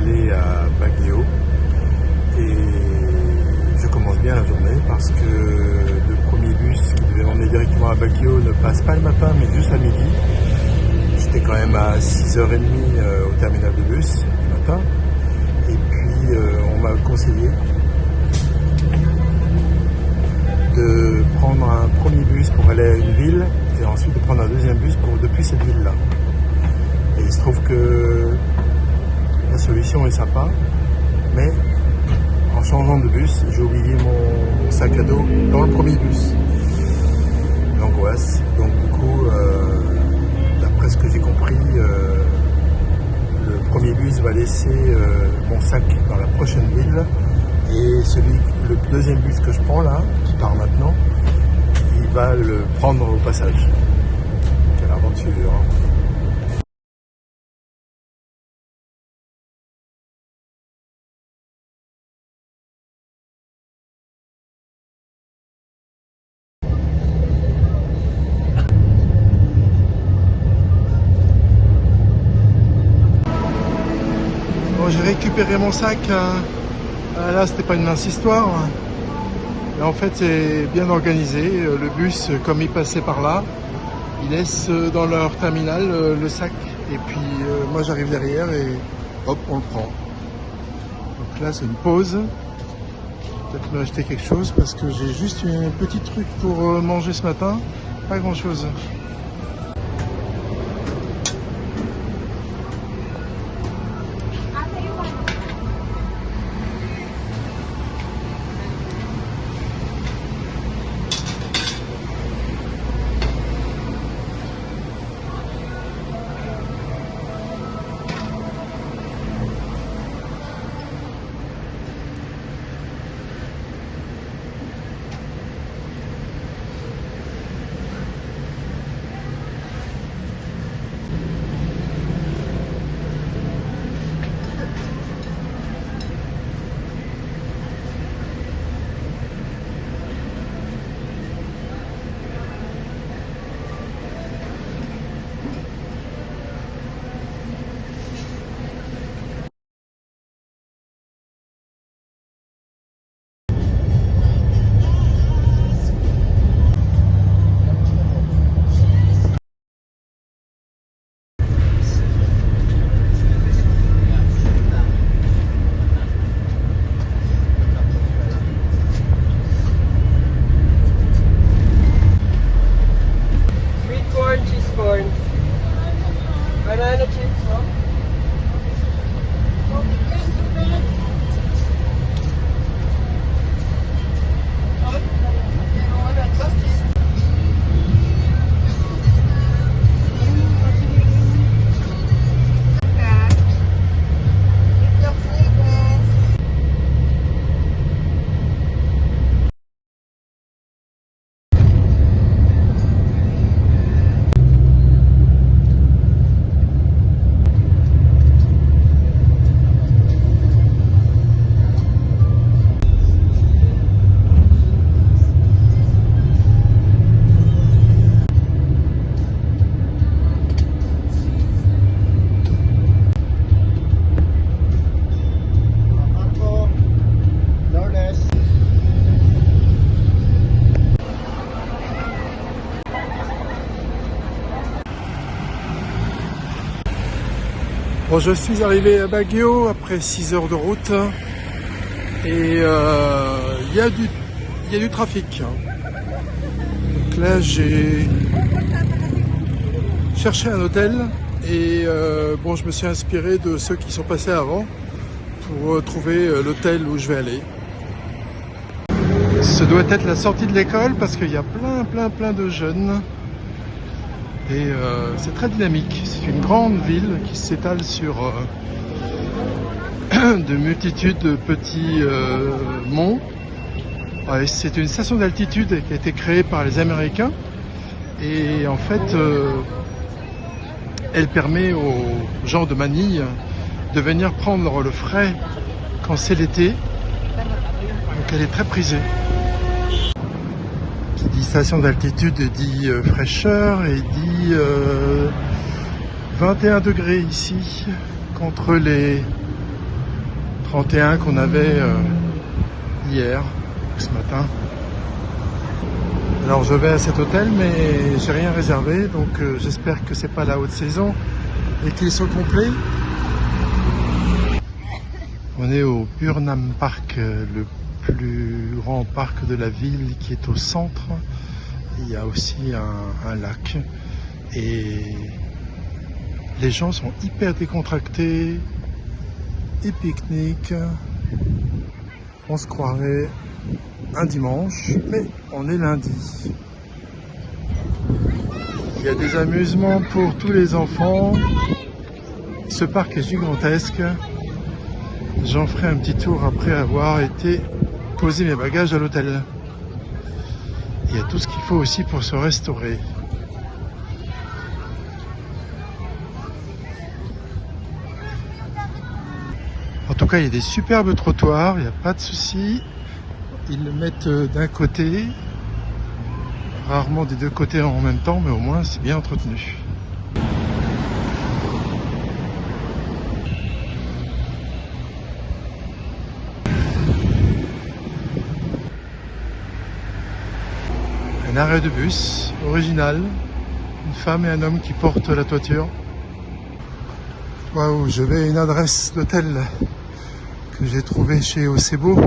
aller à Baguio. Et je commence bien la journée parce que le premier bus qui devait m'emmener directement à Baguio ne passe pas le matin mais juste à midi. J'étais quand même à 6h30 au terminal de bus du matin. Et puis on m'a conseillé de prendre un premier bus pour aller à une ville et ensuite de prendre un deuxième bus depuis cette ville-là. Et il se trouve que la solution est sympa, mais en changeant de bus, j'ai oublié mon sac à dos dans le premier bus. L'angoisse. Donc du coup, d'après ce que j'ai compris, le premier bus va laisser mon sac dans la prochaine ville. Et le deuxième bus que je prends là, qui part maintenant, il va le prendre au passage. Quelle aventure! Bon, j'ai récupéré mon sac. Là, c'était pas une mince histoire. Là, en fait, c'est bien organisé. Le bus, comme il passait par là, ils laissent dans leur terminal le sac. Et puis, moi, j'arrive derrière et hop, on le prend. Donc là, c'est une pause. Peut-être me acheter quelque chose parce que j'ai juste un petit truc pour manger ce matin. Pas grand-chose. Banana chips, no? Bon, je suis arrivé à Baguio après 6 heures de route et il y a du trafic. Donc là, j'ai cherché un hôtel et bon, je me suis inspiré de ceux qui sont passés avant pour trouver l'hôtel où je vais aller. Ce doit être la sortie de l'école parce qu'il y a plein de jeunes. Et c'est très dynamique. C'est une grande ville qui s'étale sur de multitudes de petits monts. Ouais, c'est une station d'altitude qui a été créée par les Américains. Et en fait, elle permet aux gens de Manille de venir prendre le frais quand c'est l'été. Donc elle est très prisée. Qui dit station d'altitude dit fraîcheur et dit 21 degrés ici contre les 31 qu'on avait hier, ce matin. Alors je vais à cet hôtel, mais j'ai rien réservé, donc j'espère que c'est pas la haute saison et qu'ils sont complets. On est au Burnham Park, le plus grand parc de la ville qui est au centre. Il y a aussi un lac et les gens sont hyper décontractés et pique-nique. On se croirait un dimanche, mais on est lundi. Il y a des amusements pour tous les enfants. Ce parc est gigantesque. J'en ferai un petit tour après avoir été poser mes bagages à l'hôtel. Il y a tout ce qu'il faut aussi pour se restaurer. En tout cas, il y a des superbes trottoirs, il n'y a pas de souci. Ils le mettent d'un côté, rarement des deux côtés en même temps, mais au moins c'est bien entretenu. Un arrêt de bus original, une femme et un homme qui portent la toiture. Waouh, je vais à une adresse d'hôtel que j'ai trouvée chez Ocebo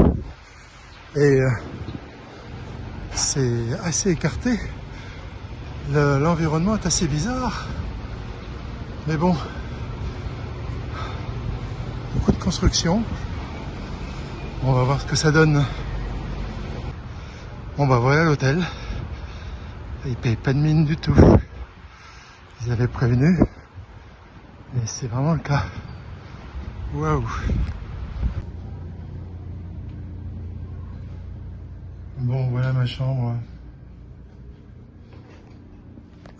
et c'est assez écarté. L'environnement est assez bizarre, mais bon, beaucoup de construction. On va voir ce que ça donne. Bon bah voilà l'hôtel. Ils payent pas de mine du tout. Ils avaient prévenu. Et c'est vraiment le cas. Waouh. Bon, voilà ma chambre.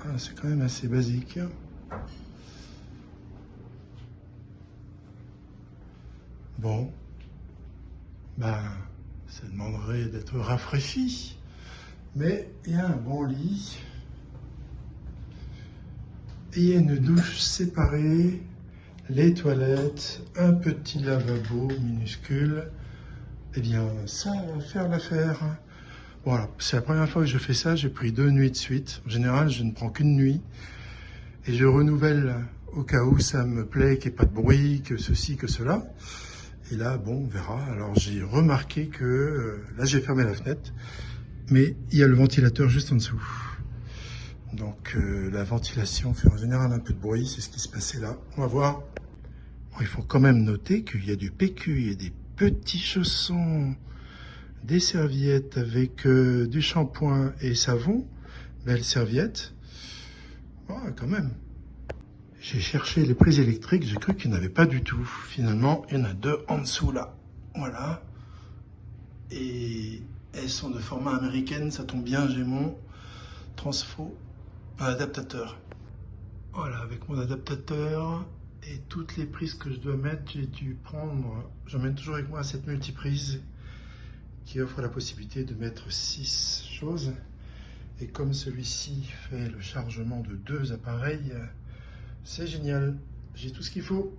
Ah, c'est quand même assez basique. Bon. Ben, ça demanderait d'être rafraîchi. Mais il y a un bon lit. Et il y a une douche séparée, les toilettes, un petit lavabo minuscule. Eh bien, ça va faire l'affaire. Voilà, c'est la première fois que je fais ça. J'ai pris 2 nuits de suite. En général, je ne prends qu'une nuit. Et je renouvelle au cas où ça me plaît, qu'il n'y ait pas de bruit, que ceci, que cela. Et là, bon, on verra. Alors, j'ai remarqué que... là, j'ai fermé la fenêtre. Mais il y a le ventilateur juste en dessous. Donc la ventilation fait en général un peu de bruit, c'est ce qui se passait là. On va voir. Bon, il faut quand même noter qu'il y a du PQ, il y a des petits chaussons, des serviettes avec du shampoing et savon. Belles serviettes. Ouais, quand même. J'ai cherché les prises électriques, j'ai cru qu'il n'y en avait pas du tout. Finalement, il y en a 2 en dessous là. Voilà. Et elles sont de format américaine, ça tombe bien, j'ai mon transfo, un adaptateur. Voilà, avec mon adaptateur et toutes les prises que je dois mettre, j'ai dû prendre, j'emmène toujours avec moi cette multiprise qui offre la possibilité de mettre 6 choses. Et comme celui-ci fait le chargement de 2 appareils, c'est génial, j'ai tout ce qu'il faut.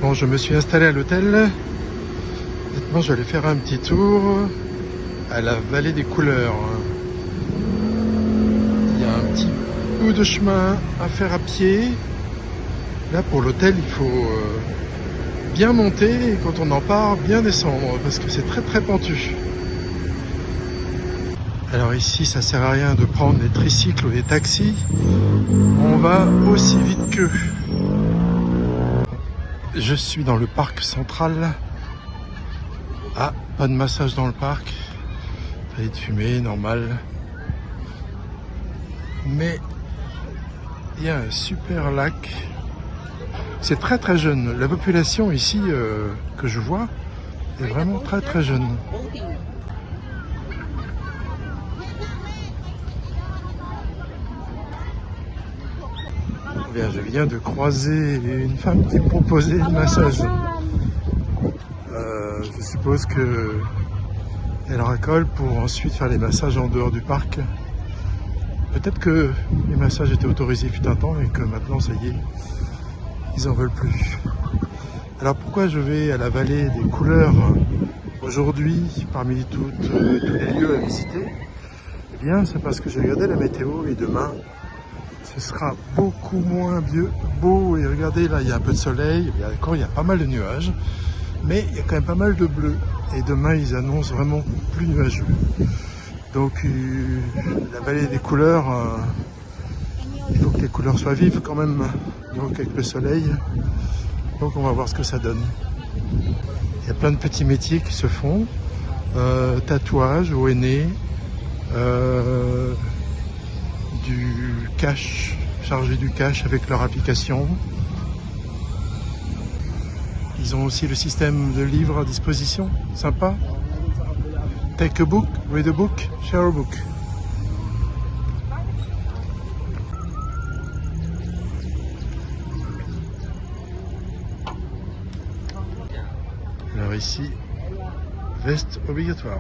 Bon, je me suis installé à l'hôtel. Maintenant, je vais aller faire un petit tour à la vallée des couleurs. Il y a un petit bout de chemin à faire à pied. Là, pour l'hôtel, il faut bien monter et quand on en part, bien descendre parce que c'est très très pentu. Alors ici, ça sert à rien de prendre des tricycles ou des taxis. On va aussi vite qu'eux. Je suis dans le parc central. Ah, pas de massage dans le parc. Failli de fumer, normal. Mais il y a un super lac. C'est très très jeune. La population ici que je vois est vraiment très très jeune. Bien, je viens de croiser une femme qui me proposait un massage. Je suppose que elle racole pour ensuite faire les massages en dehors du parc. Peut-être que les massages étaient autorisés fut un temps et que maintenant ça y est, ils en veulent plus. Alors pourquoi je vais à la vallée des couleurs aujourd'hui parmi tous les lieux à visiter? Eh bien c'est parce que j'ai regardé la météo et demain ce sera beaucoup moins beau. Et regardez là, il y a un peu de soleil, il y a pas mal de nuages, mais il y a quand même pas mal de bleu. Et demain ils annoncent vraiment plus nuageux. Donc la vallée des couleurs, il faut que les couleurs soient vives quand même, donc avec le soleil. Donc on va voir ce que ça donne. Il y a plein de petits métiers qui se font, tatouage, ONE, du cash, charger du cash avec leur application. Ils ont aussi le système de livres à disposition, sympa. Take a book, read a book, share a book. Alors ici, veste obligatoire.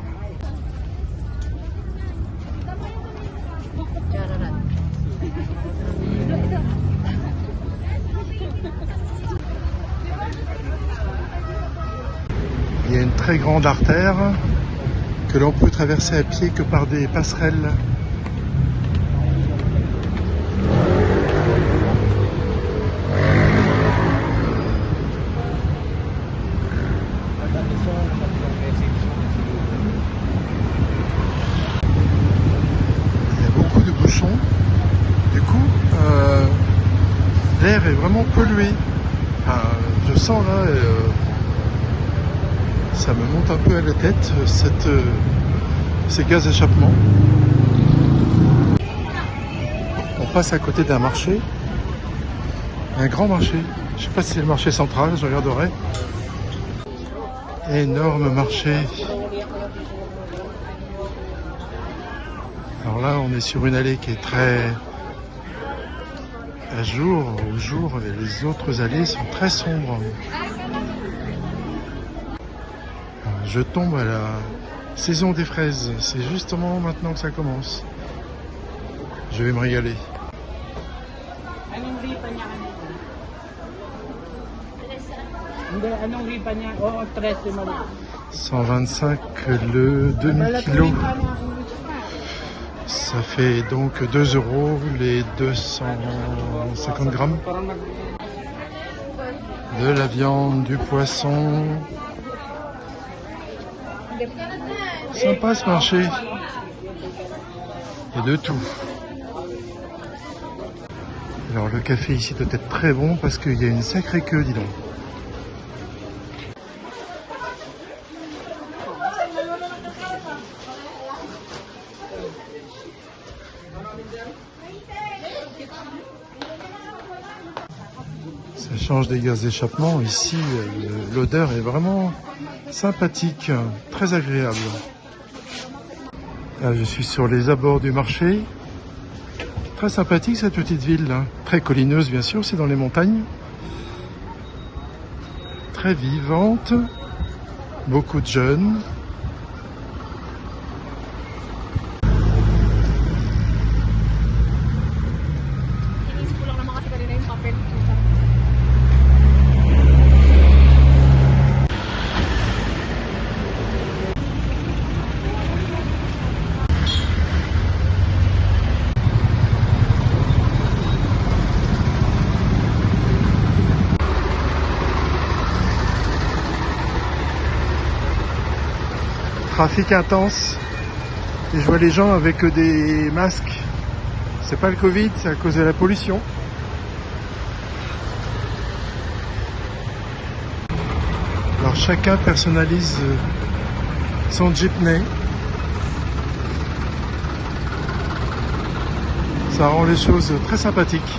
Il y a une très grande artère que l'on peut traverser à pied que par des passerelles. Il y a beaucoup de bouchons. Du coup, l'air est vraiment pollué. Enfin, je sens là, ça me monte un peu à la tête, ces gaz d'échappement. On passe à côté d'un marché, un grand marché. Je ne sais pas si c'est le marché central, je regarderai. Énorme marché. Alors là, on est sur une allée qui est très à jour, au jour, et les autres allées sont très sombres. Je tombe à la saison des fraises. C'est justement maintenant que ça commence. Je vais me régaler. 125 le demi-kilo. Ça fait donc 2 € les 250 grammes. De la viande, du poisson. Sympa ce marché. Il y a de tout. Alors le café ici doit être très bon parce qu'il y a une sacrée queue, dis donc. Ça change des gaz d'échappement. Ici, l'odeur est vraiment sympathique, très agréable. Là, je suis sur les abords du marché. Très sympathique cette petite ville, hein. Très collineuse bien sûr, c'est dans les montagnes. Très vivante, beaucoup de jeunes. Trafic intense. Et je vois les gens avec des masques. C'est pas le Covid, c'est à cause de la pollution. Alors chacun personnalise son jeepney. Ça rend les choses très sympathiques.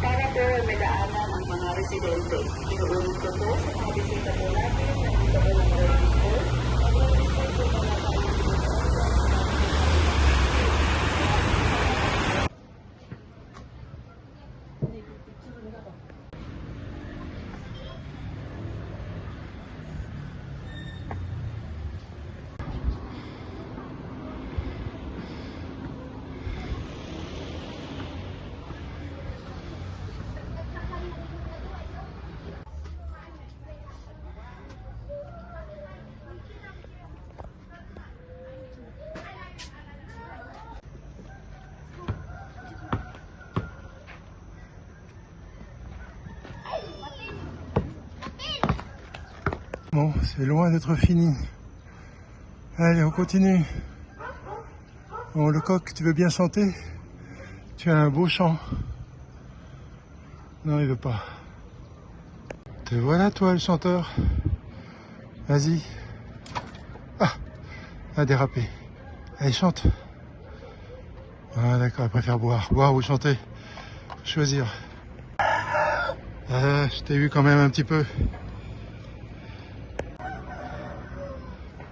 para po Bon, c'est loin d'être fini. Allez, on continue. Bon, le coq, tu veux bien chanter? Tu as un beau chant. Non, il veut pas. Te voilà, toi, le chanteur. Vas-y. Ah, a dérapé. Allez, chante. Ah, d'accord, elle préfère boire. Boire ou chanter. Faut choisir. Ah, je t'ai vu quand même un petit peu.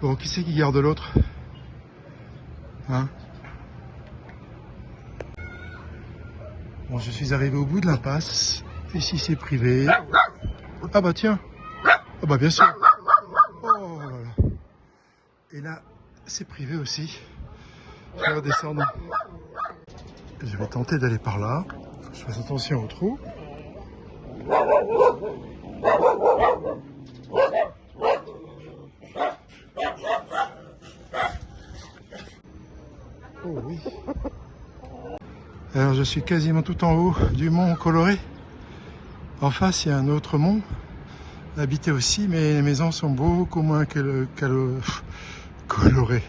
Bon, qui c'est qui garde l'autre? Hein? Bon, je suis arrivé au bout de l'impasse. Ici, c'est privé. Ah bah tiens. Ah bah bien sûr. Oh là là. Et là, c'est privé aussi. Je vais redescendre. Je vais tenter d'aller par là. Faut que je fasse attention au trou. Oh oui. Alors je suis quasiment tout en haut du mont Coloré. En face, il y a un autre mont, habité aussi, mais les maisons sont beaucoup moins colorées.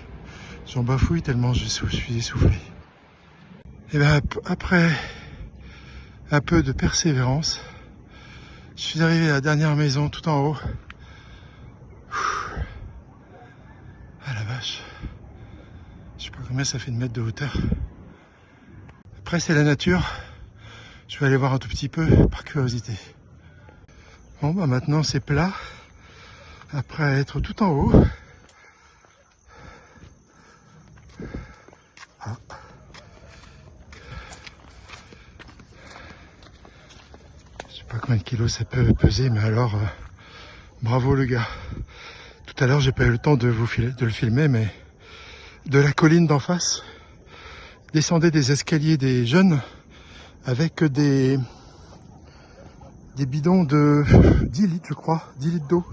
J'en bafouille tellement je suis essoufflé. Et bien après un peu de persévérance, je suis arrivé à la dernière maison tout en haut. Ah la vache. Je sais pas combien ça fait de mètres de hauteur. Après c'est la nature. Je vais aller voir un tout petit peu par curiosité. Bon bah maintenant c'est plat. Après être tout en haut. Ah. Je sais pas combien de kilos ça peut peser, mais alors bravo le gars. Tout à l'heure j'ai pas eu le temps de le filmer, mais de la colline d'en face descendaient des escaliers des jeunes avec des bidons de 10 litres je crois, 10 litres d'eau,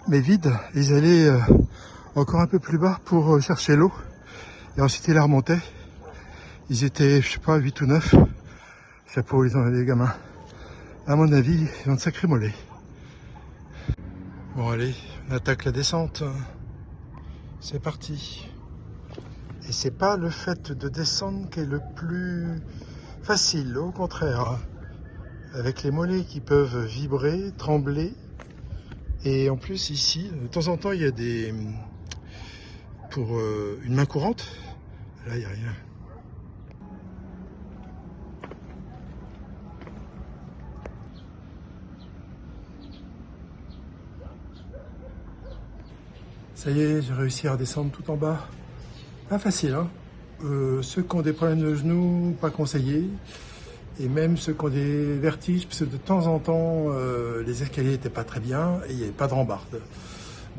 mais vides. Ils allaient encore un peu plus bas pour chercher l'eau et ensuite ils la remontaient. Ils étaient, je sais pas, 8 ou 9. Chapeau, ils ont des gamins. À mon avis, ils ont de sacrés mollets. Bon allez, on attaque la descente. C'est parti. Et c'est pas le fait de descendre qui est le plus facile, au contraire. Avec les mollets qui peuvent vibrer, trembler. Et en plus ici, de temps en temps, il y a des... Pour une main courante, là il n'y a rien. Ça y est, j'ai réussi à redescendre tout en bas. Pas facile, hein. Ceux qui ont des problèmes de genoux, pas conseillé. Et même ceux qui ont des vertiges, parce que de temps en temps, les escaliers n'étaient pas très bien et il n'y avait pas de rambarde.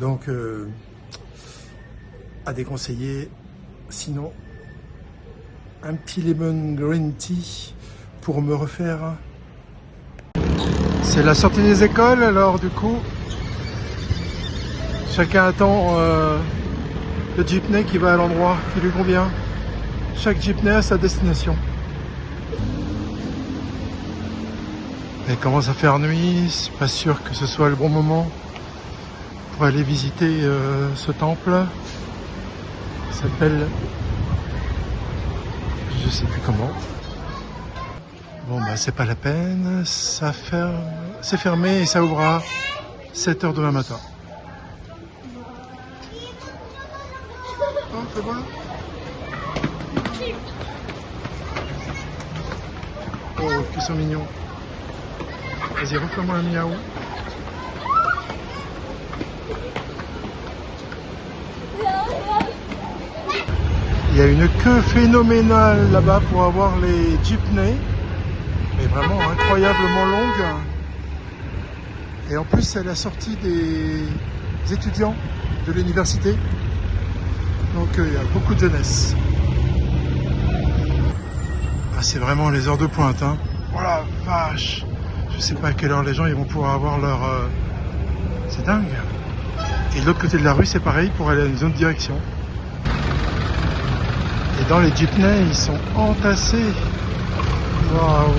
Donc, à déconseiller. Sinon, un petit lemon green tea pour me refaire. C'est la sortie des écoles, alors du coup, chacun attend le jeepney qui va à l'endroit qui lui convient. Chaque jeepney a sa destination. Il commence à faire nuit, c'est pas sûr que ce soit le bon moment pour aller visiter ce temple. Il s'appelle, je sais plus comment. Bon bah c'est pas la peine, ça ferme, c'est fermé et ça ouvre à 7h demain matin. Oh, fais voir. Oh, qu'ils sont mignons. Vas-y, refais-moi un miaou. Il y a une queue phénoménale là-bas pour avoir les jeepneys. Mais vraiment incroyablement longue. Et en plus, c'est la sortie des étudiants de l'université. Donc il y a beaucoup de jeunesse. Ah, c'est vraiment les heures de pointe, hein. Oh la vache! Je sais pas à quelle heure les gens ils vont pouvoir avoir leur... C'est dingue. Et de l'autre côté de la rue, c'est pareil pour aller dans une autre direction. Et dans les jeepneys, ils sont entassés. Waouh!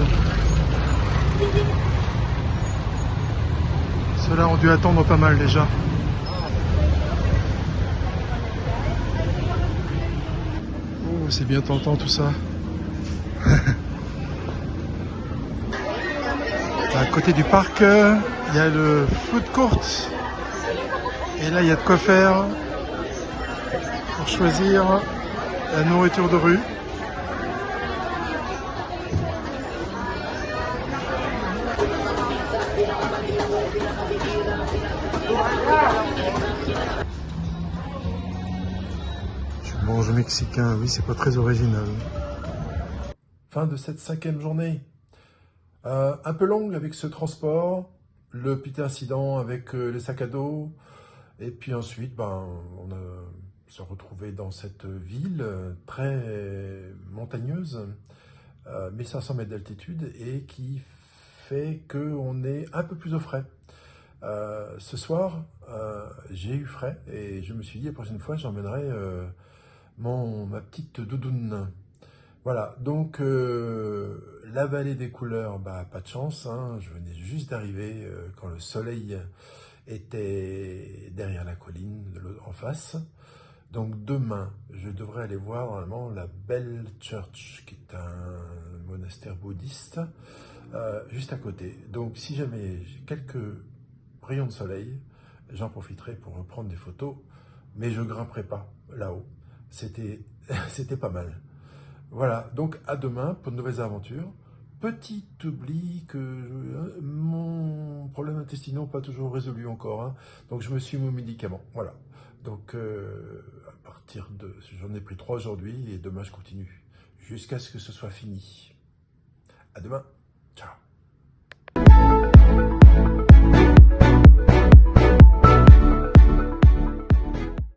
Ceux-là ont dû attendre pas mal déjà. Oh, c'est bien tentant tout ça. À côté du parc, il y a le food court. Et là, il y a de quoi faire pour choisir la nourriture de rue. Je mange mexicain, oui, c'est pas très original. Fin de cette 5e journée. Un peu longue avec ce transport, le petit incident avec les sacs à dos, et puis ensuite, on a se retrouvé dans cette ville très montagneuse, 1500 mètres d'altitude, et qui fait qu'on est un peu plus au frais. Ce soir, j'ai eu frais, et je me suis dit, la prochaine fois, j'emmènerai ma petite doudoune. Voilà, donc la vallée des couleurs, pas de chance, hein, je venais juste d'arriver quand le soleil était derrière la colline en face. Donc demain, je devrais aller voir normalement la Bell Church, qui est un monastère bouddhiste, juste à côté. Donc si jamais j'ai quelques rayons de soleil, j'en profiterai pour reprendre des photos, mais je grimperai pas là-haut. C'était pas mal. Voilà, donc à demain pour de nouvelles aventures. Petit oubli que mon problème intestinal n'est pas toujours résolu encore, hein. Donc je me suis mis aux médicaments. Voilà. Donc à partir de... J'en ai pris 3 aujourd'hui et demain je continue. Jusqu'à ce que ce soit fini. À demain. Ciao.